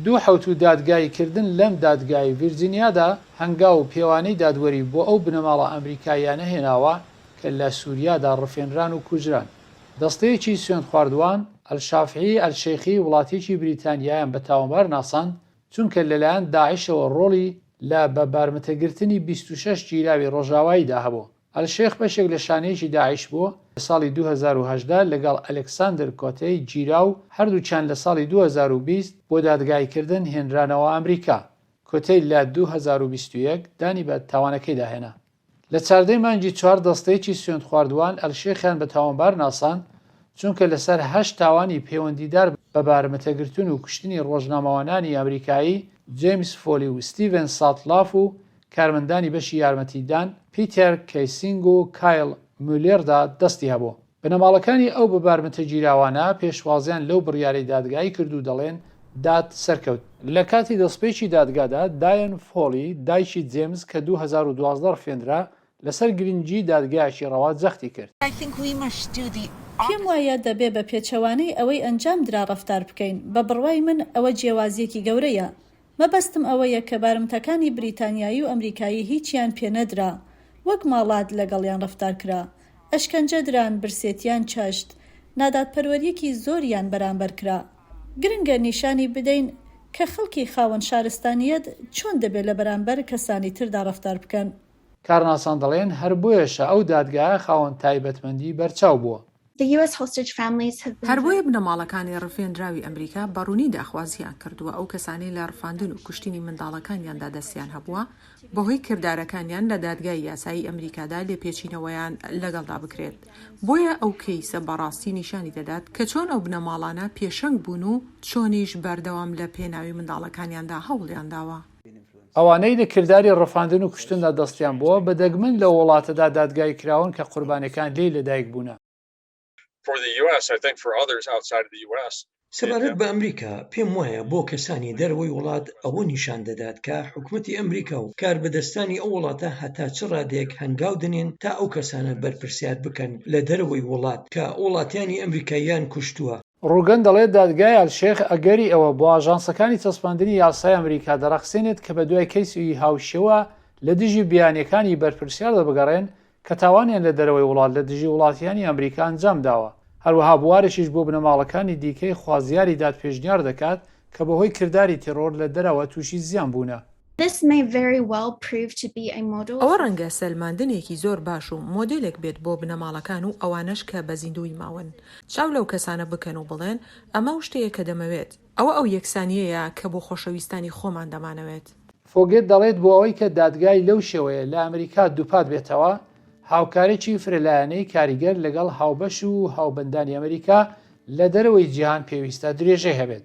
دوو حەوت و دادگاییکردن لەم دادگای ڤیرجینیادا هەنگاو و پێوانەی دادوەری بۆ ئەو بنەماڵە ئەمریکاییانە هێناوە کە لە سووریادا ڕفێنران و کوژران. دەستەیەکی سوێند خواردووان ئەلشافعی ئەلشەیخی وڵاتێکی بریتانیایان بە تاوانبار ناسان چونکە لەلایەن داعیشەوە ڕۆڵی لە بەبارمەتەگرتنی 26 گیراوی ڕۆژاواییدا هەبوو. ئەلشێخ بەشێک لە شانەیەکی داعیش بووە لە ساڵی 2018 لەگەڵ ئەلێکساندر کۆتەی گیراو هەردووچیان لە ساڵی 2020 بۆ دادگایکردن هێنرانەوە ئەمریکا. کۆتەی لە 2021 دانی بە تاوانەکەی داهێنا. لە 14 مانگی 4 دەستەیەکی سوێند خواردووان ئەلشێخیان بە تاوانبار ناسان چونکە لەسەر 8 تاوانی پەیوەندیدار بە بارمەتەگرتن و کوشتنی ڕۆژنامەوانانی ئەمریکایی جیمس فۆلی و ستیڤن ساتلاف و کارمەندانی بەشی یارمەتیدان پیتەر کەیسینگ و کایل مولێردا دەستی هەبوو. بنەماڵەکانی ئەو بەبارمەتەگیراوانە پێشوازیان لەو بڕیارەی دادگایی کردو دەڵێن داد سەرکەوت. لە کاتی دەستپێکی دادگادا دایەن فۆلی دایکی جێمز کە 2012 ڕفێنرا لەسەر گرنگی دادگایەکی ڕەوا جەختی کرد. پێم وایە دەبێ بە پێچەوانەی ئەوەی ئەنجام درا ڕەفتار بکەین. بە بڕوای من ئەوە جیاوازیەکی گەورەیە. مەبەستم ئەوەیە کە بارمتەکانی بریتانیایی و ئەمریکایی هیچیان پێنەدرا وەک ماڵات لەگەڵیان ڕەفتار کرا. ئەشکەنجە دران، برسێتیان چەشت، نادادپەروەریەکی زۆریان بەرامبەر کرا. گرنگە نیشانی بدەین کە خەڵکی خاوەن شارستانیەت چۆن دەبێت لە بەرامبەر کەسانی تردا ڕەفتار بکەن. کارناسان دەڵێن هەر بۆیەشە ئەو دادگایە خاوەن تایبەتمەندی بەرچاو بووە. هەر بۆیە بنەماڵەکانی ڕفێنراوی ئەمریکا بەڕوونی داخوازیان کردووە ئەو کەسانەی لە ڕفاندن و کوشتنی منداڵەکانیاندا دەستیان هەبووە بەهۆی کردارەکانیان لە دادگای یاسایی ئەمریکادا لێپێچینەوەیان لەگەڵدا بکرێت. بۆیە ئەو کەیسە بەڕاستی نیشانی دەدات کە چۆن ئەو بنەماڵانە پێشەنگ بوون و چۆنیش بەردەوام لە پێناوی منداڵەکانیاندا هەوڵیان داوە. ئەوانەی لە کردداری ڕفاندن و کوشتندا دەستیان بووە بە دەگمن لە وڵاتەدا دادگای کراون کە قوربانەکان لێی لەدایک بوونە. سەبارەت بە ئەمریکا پێم وایە بۆ کەسانی دەرەوەی وڵات ئەوە نیشان دەدات کە حکوومەتی ئەمریکا و کاربەدەستانی ئەو وڵاتە هەتا چ ڕادێک هەنگاو دنێن تا ئەو کەسانە بەرپرسیار بکەن لە دەرەوەی وڵات کە وڵاتیانی ئەمریکاییان کوشتووە. ڕووگەن دەڵێت دادگای ئەلشێخ ئەگەری ئەوە بۆ ئاژانسەکانی چەسپاندنی یاسای ئەمریکا دەڕەخسێنێت کە بە دوای کەیسی هاوشێوە لە دژی بیانیەکانی بەرپرسیار دەبگەڕێن کە تاوانیان لە دەرەوەی وڵات لە دژی وڵاتیانی ئەمریکا ئەنجام داوە. هەروەها بوارێکیش بۆ بنەماڵەکانی دیکەی خوازیاری دادپێشنیار دەکات کە بەهۆی کردداری تیرۆر لە دەرەوە تووشی زیان بوونە. ئەوە ڕەنگە سەلماندنێکی زۆر باش و مۆدلێک بێت بۆ بنەماڵەکان و ئەوانش کە بە زیندوی ماون. چاو لەو کەسانە بکەن و بڵێن ئەمە شتەیە کە دەمەوێت. ئەوە ئەو یەکسانیەیە کە بۆ خۆشەویستانی خۆمان دەمانەوێت. فۆگێت دەڵێت بۆ ئەوەی کە دادگای لەو شێوەیە لە ئەمریکا دووپات بێتەوە هاوکارێکی فرەلایەنەی کاریگەر لەگەڵ هاوبەش و هاوبەندانی ئەمریکا لە دەرەوەی جیهان پێویستە درێژەی هەبێت.